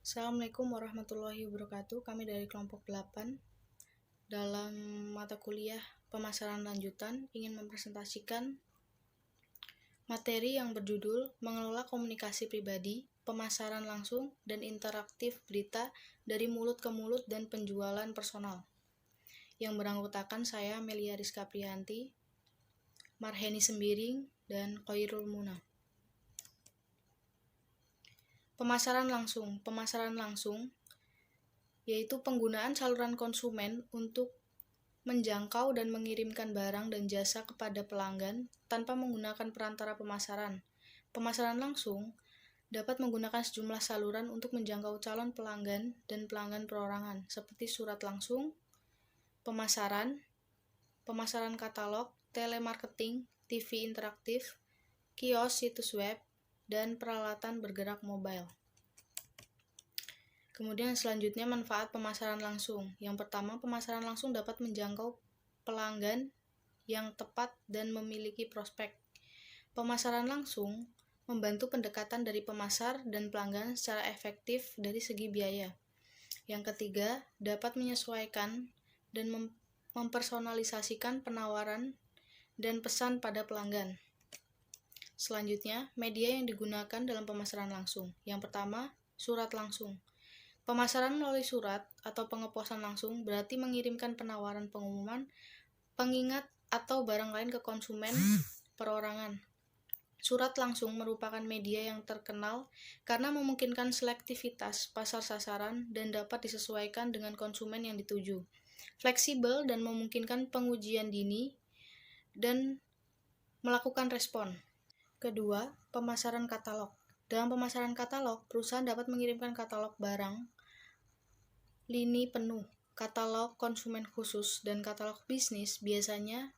Assalamualaikum warahmatullahi wabarakatuh. Kami dari kelompok 8 dalam mata kuliah pemasaran lanjutan ingin mempresentasikan materi yang berjudul Mengelola Komunikasi Pribadi, Pemasaran Langsung, dan Interaktif Berita dari Mulut ke Mulut dan Penjualan Personal, yang beranggotakan saya Melia Rizka Priyanti, Marheni Sembiring, dan Khairul Muna. Pemasaran langsung yaitu penggunaan saluran konsumen untuk menjangkau dan mengirimkan barang dan jasa kepada pelanggan tanpa menggunakan perantara pemasaran. Pemasaran langsung dapat menggunakan sejumlah saluran untuk menjangkau calon pelanggan dan pelanggan perorangan, seperti surat langsung, pemasaran katalog, telemarketing, TV interaktif, kios, situs web, dan peralatan bergerak mobile. Kemudian selanjutnya manfaat pemasaran langsung. Yang pertama, pemasaran langsung dapat menjangkau pelanggan yang tepat dan memiliki prospek. Pemasaran langsung membantu pendekatan dari pemasar dan pelanggan secara efektif dari segi biaya. Yang ketiga, dapat menyesuaikan dan mempersonalisasikan penawaran dan pesan pada pelanggan. Selanjutnya, media yang digunakan dalam pemasaran langsung. Yang pertama, surat langsung. Pemasaran melalui surat atau pengeposan langsung berarti mengirimkan penawaran, pengumuman, pengingat, atau barang lain ke konsumen perorangan. Surat langsung merupakan media yang terkenal karena memungkinkan selektivitas pasar sasaran dan dapat disesuaikan dengan konsumen yang dituju. Fleksibel dan memungkinkan pengujian dini dan melakukan respon. Kedua, pemasaran katalog. Dalam pemasaran katalog, perusahaan dapat mengirimkan katalog barang lini penuh, katalog konsumen khusus, dan katalog bisnis biasanya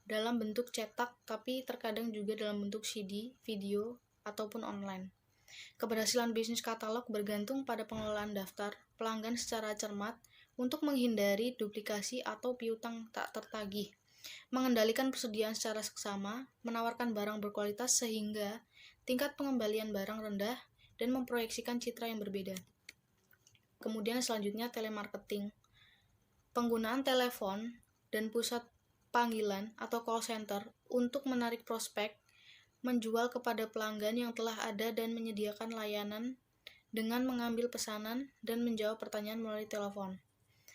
dalam bentuk cetak, tapi terkadang juga dalam bentuk CD, video, ataupun online. Keberhasilan bisnis katalog bergantung pada pengelolaan daftar pelanggan secara cermat untuk menghindari duplikasi atau piutang tak tertagih, mengendalikan persediaan secara seksama, menawarkan barang berkualitas sehingga tingkat pengembalian barang rendah, dan memproyeksikan citra yang berbeda. Kemudian selanjutnya telemarketing. Penggunaan telepon dan pusat panggilan atau call center untuk menarik prospek, menjual kepada pelanggan yang telah ada dan menyediakan layanan dengan mengambil pesanan dan menjawab pertanyaan melalui telepon.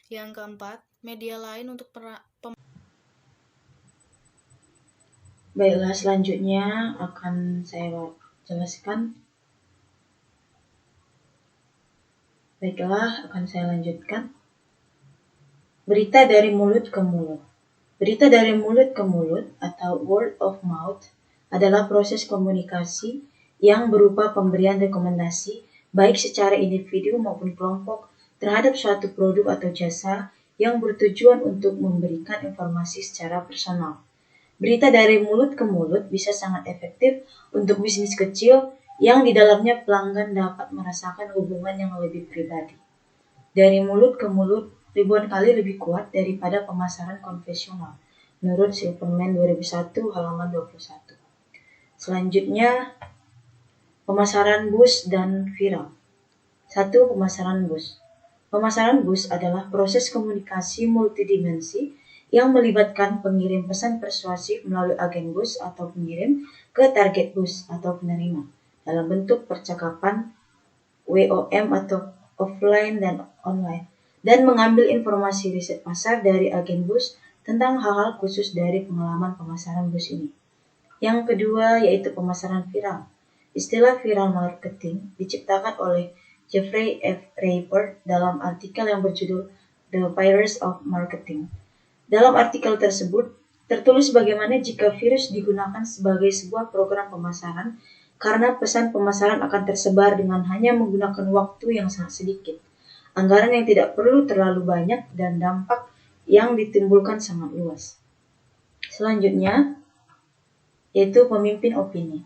Yang keempat, media lain untuk Baiklah, selanjutnya akan saya jelaskan. Akan saya lanjutkan. Berita dari mulut ke mulut. Berita dari mulut ke mulut atau word of mouth adalah proses komunikasi yang berupa pemberian rekomendasi baik secara individu maupun kelompok terhadap suatu produk atau jasa yang bertujuan untuk memberikan informasi secara personal. Berita dari mulut ke mulut bisa sangat efektif untuk bisnis kecil yang di dalamnya pelanggan dapat merasakan hubungan yang lebih pribadi. Dari mulut ke mulut ribuan kali lebih kuat daripada pemasaran konvensional, menurut Silverman 2001 halaman 21. Selanjutnya, pemasaran bus dan viral. 1. Pemasaran bus. Pemasaran bus adalah proses komunikasi multidimensi yang melibatkan pengirim pesan persuasif melalui agen bus atau pengirim ke target bus atau penerima dalam bentuk percakapan WOM atau offline dan online, dan mengambil informasi riset pasar dari agen bus tentang hal-hal khusus dari pengalaman pemasaran bus ini. Yang kedua yaitu pemasaran viral. Istilah viral marketing diciptakan oleh Jeffrey F. Raper dalam artikel yang berjudul The Virus of Marketing. Dalam artikel tersebut, tertulis bagaimana jika virus digunakan sebagai sebuah program pemasaran karena pesan pemasaran akan tersebar dengan hanya menggunakan waktu yang sangat sedikit, anggaran yang tidak perlu terlalu banyak, dan dampak yang ditimbulkan sangat luas. Selanjutnya, yaitu pemimpin opini.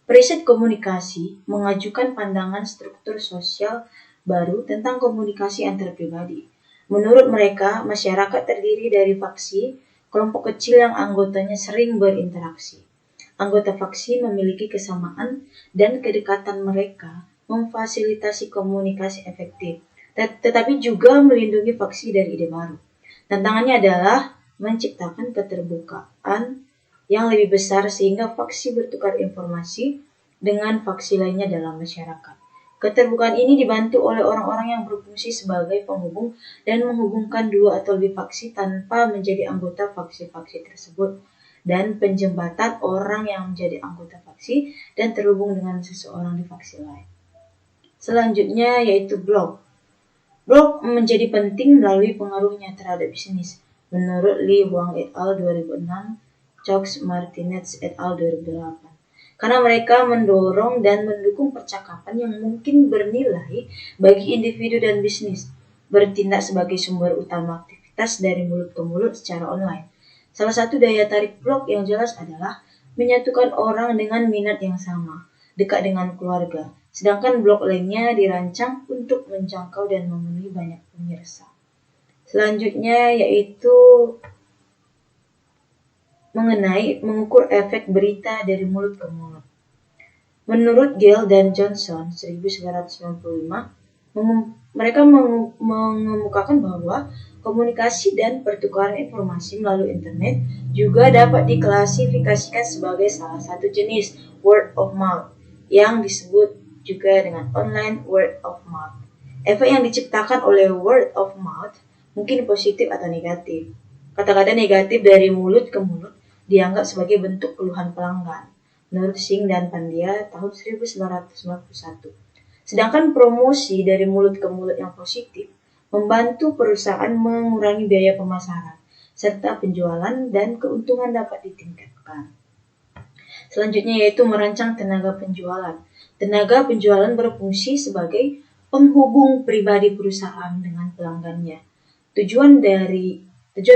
Periset komunikasi mengajukan pandangan struktur sosial baru tentang komunikasi antar pribadi. Menurut mereka, masyarakat terdiri dari faksi, kelompok kecil yang anggotanya sering berinteraksi. Anggota faksi memiliki kesamaan dan kedekatan mereka memfasilitasi komunikasi efektif, tetapi juga melindungi faksi dari ide baru. Tantangannya adalah menciptakan keterbukaan yang lebih besar sehingga faksi bertukar informasi dengan faksi lainnya dalam masyarakat. Keterbukaan ini dibantu oleh orang-orang yang berfungsi sebagai penghubung dan menghubungkan dua atau lebih faksi tanpa menjadi anggota faksi-faksi tersebut, dan penjembatan orang yang menjadi anggota faksi dan terhubung dengan seseorang di faksi lain. Selanjutnya yaitu blog. Blog menjadi penting melalui pengaruhnya terhadap bisnis. Menurut Li Huang et al. 2006, Cox Martinez et al. 2008. Karena mereka mendorong dan mendukung percakapan yang mungkin bernilai bagi individu dan bisnis, bertindak sebagai sumber utama aktivitas dari mulut ke mulut secara online. Salah satu daya tarik blog yang jelas adalah menyatukan orang dengan minat yang sama, dekat dengan keluarga, sedangkan blog lainnya dirancang untuk menjangkau dan memenuhi banyak pemirsa. Selanjutnya yaitu mengenai mengukur efek berita dari mulut ke mulut. Menurut Gale dan Johnson 1995, mereka mengemukakan bahwa komunikasi dan pertukaran informasi melalui internet juga dapat diklasifikasikan sebagai salah satu jenis word of mouth yang disebut juga dengan online word of mouth. Efek yang diciptakan oleh word of mouth mungkin positif atau negatif. Kata-kata negatif dari mulut ke mulut dianggap sebagai bentuk keluhan pelanggan, menurut Singh dan Pandya tahun 1991. Sedangkan promosi dari mulut ke mulut yang positif membantu perusahaan mengurangi biaya pemasaran, serta penjualan dan keuntungan dapat ditingkatkan. Selanjutnya yaitu merancang tenaga penjualan. Tenaga penjualan berfungsi sebagai penghubung pribadi perusahaan dengan pelanggannya. Tujuan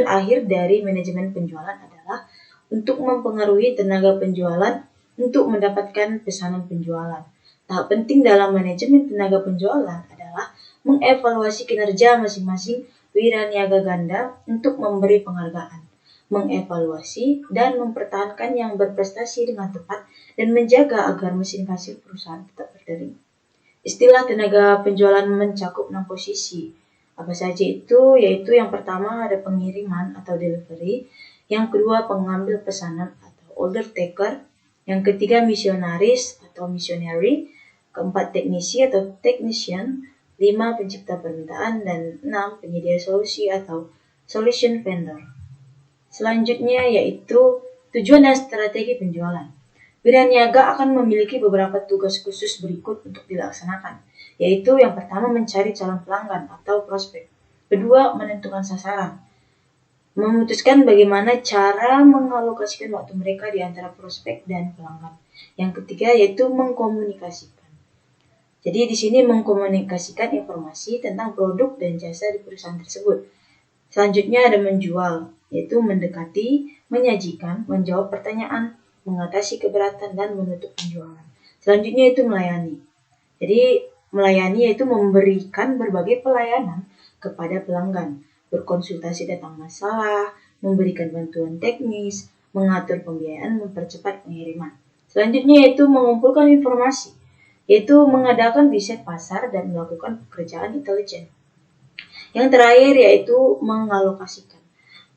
akhir dari manajemen penjualan adalah untuk mempengaruhi tenaga penjualan untuk mendapatkan pesanan penjualan. Tahap penting dalam manajemen tenaga penjualan adalah mengevaluasi kinerja masing-masing wiraniaga ganda untuk memberi penghargaan, mengevaluasi dan mempertahankan yang berprestasi dengan tepat, dan menjaga agar mesin kasir perusahaan tetap berdering. Istilah tenaga penjualan mencakup 6 posisi. Apa saja itu? Yaitu yang pertama ada pengiriman atau delivery, yang kedua pengambil pesanan atau order taker, yang ketiga misionaris atau missionary, keempat teknisi atau technician, 5 pencipta permintaan, dan 6 penyedia solusi atau solution vendor. Selanjutnya yaitu tujuan dan strategi penjualan. Wiraniaga akan memiliki beberapa tugas khusus berikut untuk dilaksanakan, yaitu yang pertama mencari calon pelanggan atau prospek, kedua menentukan sasaran, memutuskan bagaimana cara mengalokasikan waktu mereka di antara prospek dan pelanggan. Yang ketiga yaitu mengkomunikasikan. Jadi di sini mengkomunikasikan informasi tentang produk dan jasa di perusahaan tersebut. Selanjutnya ada menjual, yaitu mendekati, menyajikan, menjawab pertanyaan, mengatasi keberatan, dan menutup penjualan. Selanjutnya itu melayani. Jadi melayani yaitu memberikan berbagai pelayanan kepada pelanggan, berkonsultasi tentang masalah, memberikan bantuan teknis, mengatur pembiayaan, mempercepat pengiriman. Selanjutnya yaitu mengumpulkan informasi, yaitu mengadakan riset pasar dan melakukan pekerjaan intelijen. Yang terakhir yaitu mengalokasikan,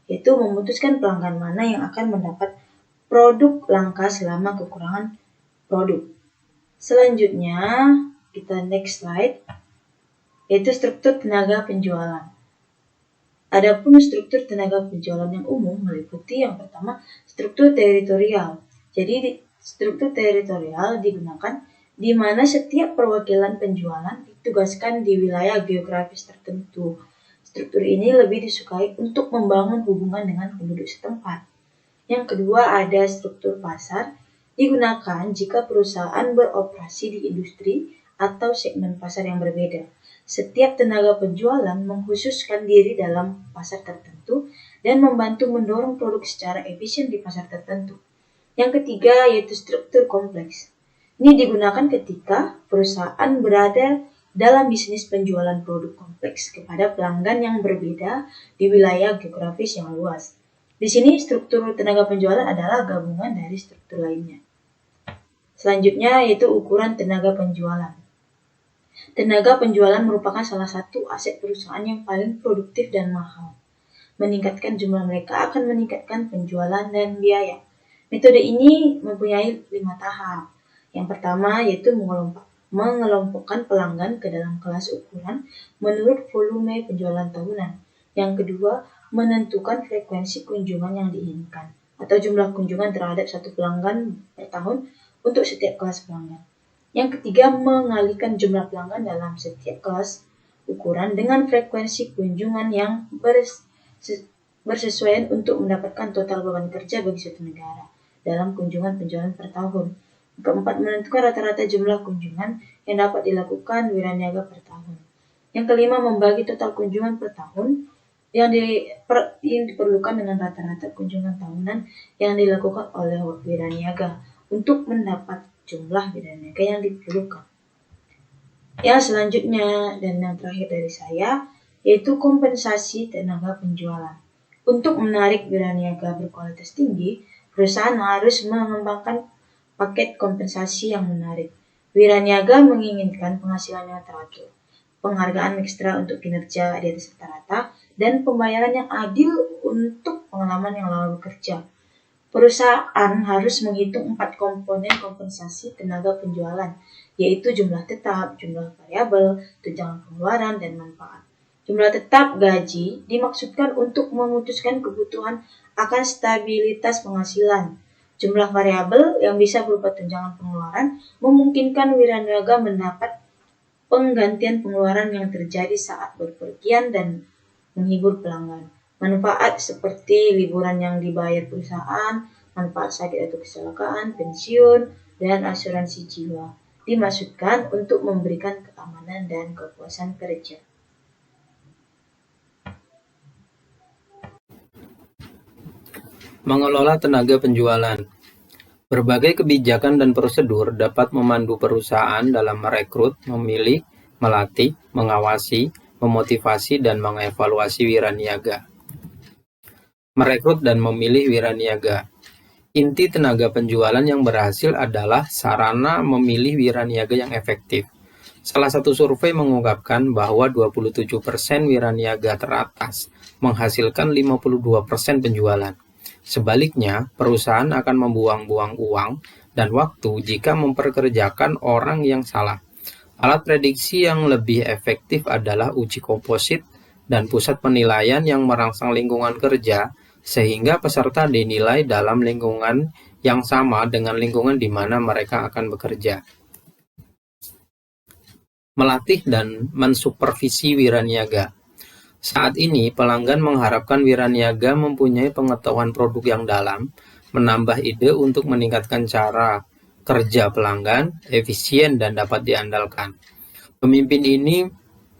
yaitu memutuskan pelanggan mana yang akan mendapat produk langka selama kekurangan produk. Selanjutnya, kita next slide, yaitu struktur tenaga penjualan. Adapun struktur tenaga penjualan yang umum meliputi yang pertama struktur teritorial. Jadi struktur teritorial digunakan di mana setiap perwakilan penjualan ditugaskan di wilayah geografis tertentu. Struktur ini lebih disukai untuk membangun hubungan dengan penduduk setempat. Yang kedua ada struktur pasar, digunakan jika perusahaan beroperasi di industri atau segmen pasar yang berbeda. Setiap tenaga penjualan mengkhususkan diri dalam pasar tertentu dan membantu mendorong produk secara efisien di pasar tertentu. Yang ketiga yaitu struktur kompleks. Ini digunakan ketika perusahaan berada dalam bisnis penjualan produk kompleks kepada pelanggan yang berbeda di wilayah geografis yang luas. Di sini struktur tenaga penjualan adalah gabungan dari struktur lainnya. Selanjutnya yaitu ukuran tenaga penjualan. Tenaga penjualan merupakan salah satu aset perusahaan yang paling produktif dan mahal. Meningkatkan jumlah mereka akan meningkatkan penjualan dan biaya. Metode ini mempunyai 5 tahap. Yang pertama yaitu mengelompokkan pelanggan ke dalam kelas ukuran menurut volume penjualan tahunan. Yang kedua, menentukan frekuensi kunjungan yang diinginkan atau jumlah kunjungan terhadap satu pelanggan per tahun untuk setiap kelas pelanggan. Yang ketiga, mengalihkan jumlah pelanggan dalam setiap kelas ukuran dengan frekuensi kunjungan yang bersesuaian untuk mendapatkan total beban kerja bagi suatu negara dalam kunjungan penjualan per tahun. Keempat, menentukan rata-rata jumlah kunjungan yang dapat dilakukan wiraniaga per tahun. Yang kelima, membagi total kunjungan per tahun yang diperlukan dengan rata-rata kunjungan tahunan yang dilakukan oleh wiraniaga untuk mendapat jumlah wiraniaga yang diperlukan. Yang selanjutnya dan yang terakhir dari saya yaitu kompensasi tenaga penjualan. Untuk menarik wiraniaga berkualitas tinggi, perusahaan harus mengembangkan paket kompensasi yang menarik. Wiraniaga menginginkan penghasilan yang teratur, penghargaan ekstra untuk kinerja di atas rata-rata, dan pembayaran yang adil untuk pengalaman yang lama bekerja. Perusahaan harus menghitung 4 komponen kompensasi tenaga penjualan, yaitu jumlah tetap, jumlah variabel, tunjangan pengeluaran, dan manfaat. Jumlah tetap gaji dimaksudkan untuk memutuskan kebutuhan akan stabilitas penghasilan. Jumlah variabel yang bisa berupa tunjangan pengeluaran memungkinkan wiraniaga mendapat penggantian pengeluaran yang terjadi saat berpergian dan menghibur pelanggan. Manfaat seperti liburan yang dibayar perusahaan, manfaat sakit atau kecelakaan, pensiun, dan asuransi jiwa dimaksudkan untuk memberikan keamanan dan kepuasan kerja. Mengelola tenaga penjualan. Berbagai kebijakan dan prosedur dapat memandu perusahaan dalam merekrut, memilih, melatih, mengawasi, memotivasi, dan mengevaluasi wiraniaga. Merekrut dan memilih wiraniaga. Inti tenaga penjualan yang berhasil adalah sarana memilih wiraniaga yang efektif. Salah satu survei mengungkapkan bahwa 27% wiraniaga teratas menghasilkan 52% penjualan. Sebaliknya, perusahaan akan membuang-buang uang dan waktu jika memperkerjakan orang yang salah. Alat prediksi yang lebih efektif adalah uji komposit dan pusat penilaian yang merangsang lingkungan kerja, sehingga peserta dinilai dalam lingkungan yang sama dengan lingkungan di mana mereka akan bekerja. Melatih dan mensupervisi wiraniaga. Saat ini, pelanggan mengharapkan wiraniaga mempunyai pengetahuan produk yang dalam, menambah ide untuk meningkatkan cara kerja pelanggan, efisien, dan dapat diandalkan. Pemimpin ini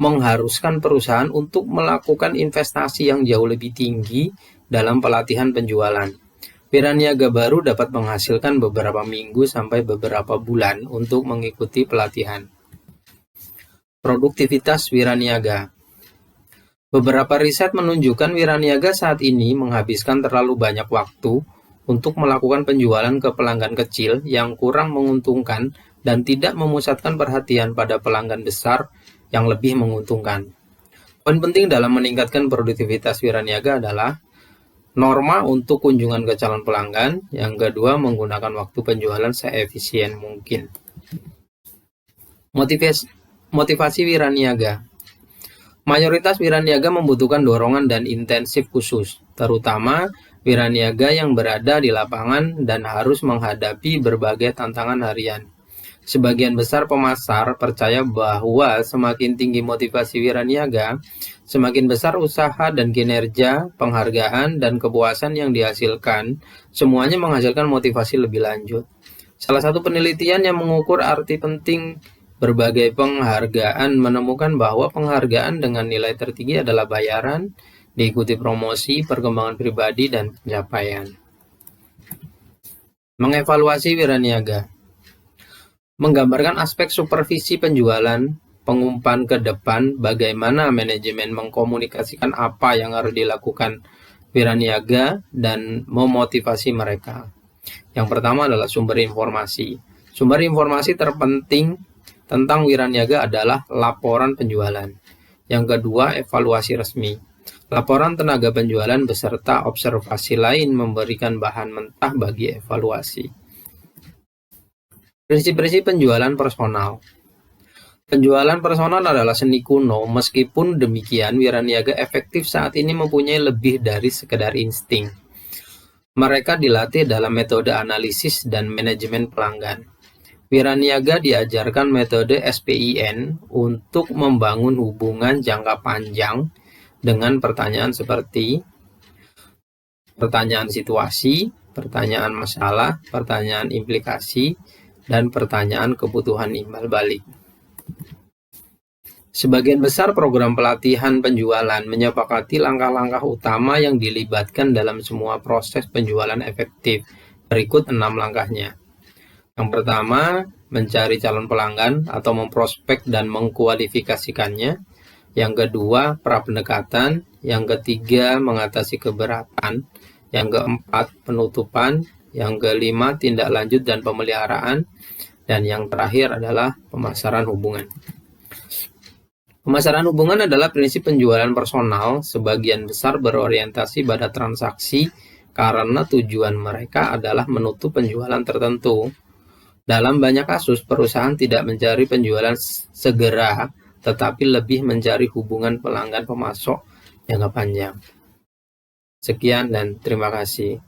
mengharuskan perusahaan untuk melakukan investasi yang jauh lebih tinggi dalam pelatihan penjualan. Wiraniaga baru dapat menghasilkan beberapa minggu sampai beberapa bulan untuk mengikuti pelatihan. Produktivitas wiraniaga. Beberapa riset menunjukkan wiraniaga saat ini menghabiskan terlalu banyak waktu untuk melakukan penjualan ke pelanggan kecil yang kurang menguntungkan dan tidak memusatkan perhatian pada pelanggan besar yang lebih menguntungkan. Poin penting dalam meningkatkan produktivitas wiraniaga adalah norma untuk kunjungan ke calon pelanggan. Yang kedua, menggunakan waktu penjualan seefisien mungkin. Motivasi wiraniaga. Mayoritas wiraniaga membutuhkan dorongan dan intensif khusus, terutama wiraniaga yang berada di lapangan dan harus menghadapi berbagai tantangan harian. Sebagian besar pemasar percaya bahwa semakin tinggi motivasi wiraniaga, semakin besar usaha dan kinerja, penghargaan, dan kepuasan yang dihasilkan, semuanya menghasilkan motivasi lebih lanjut. Salah satu penelitian yang mengukur arti penting berbagai penghargaan menemukan bahwa penghargaan dengan nilai tertinggi adalah bayaran, diikuti promosi, perkembangan pribadi, dan pencapaian. Mengevaluasi wiraniaga. Menggambarkan aspek supervisi penjualan, pengumpan ke depan, bagaimana manajemen mengkomunikasikan apa yang harus dilakukan wiraniaga, dan memotivasi mereka. Yang pertama adalah sumber informasi. Sumber informasi terpenting tentang wiraniaga adalah laporan penjualan. Yang kedua, evaluasi resmi. Laporan tenaga penjualan beserta observasi lain memberikan bahan mentah bagi evaluasi. Prinsip-prinsip penjualan personal. Penjualan personal adalah seni kuno, meskipun demikian wiraniaga efektif saat ini mempunyai lebih dari sekedar insting. Mereka dilatih dalam metode analisis dan manajemen pelanggan. Wiraniaga diajarkan metode SPIN untuk membangun hubungan jangka panjang dengan pertanyaan seperti pertanyaan situasi, pertanyaan masalah, pertanyaan implikasi, dan pertanyaan kebutuhan imbal balik. Sebagian besar program pelatihan penjualan menyepakati langkah-langkah utama yang dilibatkan dalam semua proses penjualan efektif. Berikut 6 langkahnya. Yang pertama, mencari calon pelanggan atau memprospek dan mengkualifikasikannya. Yang kedua, pra-pendekatan. Yang ketiga, mengatasi keberatan. Yang keempat, penutupan. Yang kelima, tindak lanjut dan pemeliharaan. Dan yang terakhir adalah pemasaran hubungan. Pemasaran hubungan adalah prinsip penjualan personal, sebagian besar berorientasi pada transaksi karena tujuan mereka adalah menutup penjualan tertentu. Dalam banyak kasus, perusahaan tidak mencari penjualan segera, tetapi lebih mencari hubungan pelanggan pemasok jangka panjang. Sekian dan terima kasih.